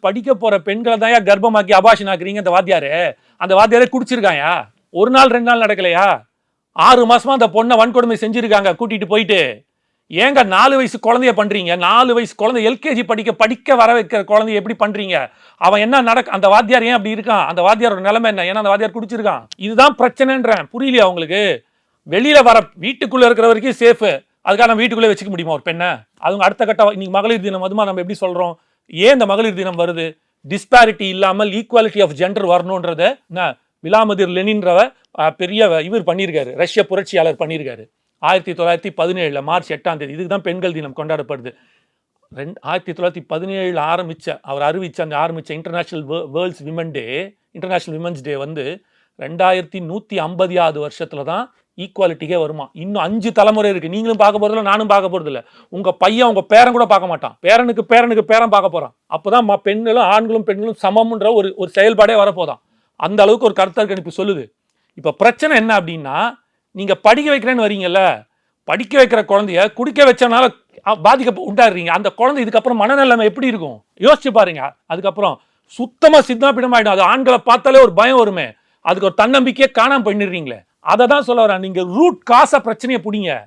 படிக்க போற பெண்களை தான் கர்ப்பமாக்கி அபாஷன் ஆக்குறீங்க. அந்த வாத்தியாரே குடிச்சிருக்காயா? ஒரு நாள் 2 நாள் நடக்கலையா? 6 மாசமா அந்த பொண்ணை வன்கொடுமை செஞ்சிருக்காங்க கூட்டிட்டு போயிட்டு. ஏங்க 4 வயசு குழந்தைய பண்றீங்க? 4 வயசு குழந்தை எல்கேஜி படிக்க வர வைக்கிற குழந்தைய எப்படி பண்றீங்க? அவன் என்ன அந்த வாத்தியார் ஏன் அப்படி இருக்கான்? அந்த வாத்தியாரோட நிலைமை என்ன? ஏன்னா அந்த வாத்தியார் குடிச்சிருக்கான். இதுதான் பிரச்சனைன்றேன். புரியலையா உங்களுக்கு? வெளியில வர வீட்டுக்குள்ள இருக்கிற வரைக்கும் சேஃப். அதுக்காக நம்ம வீட்டுக்குள்ளே வச்சுக்க முடியுமா ஒரு பெண்ணை? அவங்க அடுத்த கட்ட இன்னைக்கு மகளிர் தினம் அதுமா நம்ம எப்படி சொல்றோம்? ஏன் இந்த மகளிர் தினம் வருது? டிஸ்பாரிட்டி இல்லாமல் ஈக்குவாலிட்டி ஆஃப் ஜெண்டர் வரணும்ன்றத விலாமதிர் லெனின்றவ பெரிய இவர் பண்ணியிருக்காரு. ரஷ்ய புரட்சியாளர் பண்ணியிருக்காரு 1917 மார்ச் 8ஆம் தேதி. இதுக்கு தான் பெண்கள் தினம் கொண்டாடப்படுது. 1917 அவர் அறிவிச்ச இன்டர்நேஷனல் வேர்ல்ட்ஸ் விமன் டே, இன்டர்நேஷனல் விமன்ஸ் டே வந்து 2150வது வருஷத்துல தான் ஈக்குவாலிட்டிக்கே வருமா. இன்னும் 5 தலைமுறை இருக்கு. நீங்களும் பார்க்க போறதில்ல, நானும் பார்க்க போறது இல்லை. உங்க பையன் உங்க பேரன் கூட பார்க்க மாட்டான். பேரனுக்கு பேரன் பார்க்க போறான். அப்பதான் பெண்களும் ஆண்களும் பெண்களும் சமம்ன்ற ஒரு செயல்பாடே வரப்போதான். அந்த அளவுக்கு ஒரு கருத்து கணிப்பு சொல்லுது. இப்ப பிரச்சனை என்ன அப்படின்னா, நீங்க படிக்க வைக்கிறேன்னு வரீங்கல்ல, படிக்க வைக்கிற குழந்தைய குடிக்க வச்சனால பாதிக்க உண்டாடுறீங்க. அந்த குழந்தை இதுக்கப்புறம் மனநிலைமை எப்படி இருக்கும் யோசிச்சு பாருங்க. அதுக்கப்புறம் சுத்தமா சித்தாபிடம் ஆயிடும். அது ஆண்களை பார்த்தாலே ஒரு பயம் வருமே, அதுக்கு ஒரு தன்னம்பிக்கையை காணாம பண்ணிடுறீங்களே. அதை தான் சொல்ல வரேன். நீங்க ரூட் காச பிரச்சனையை புடிங்க.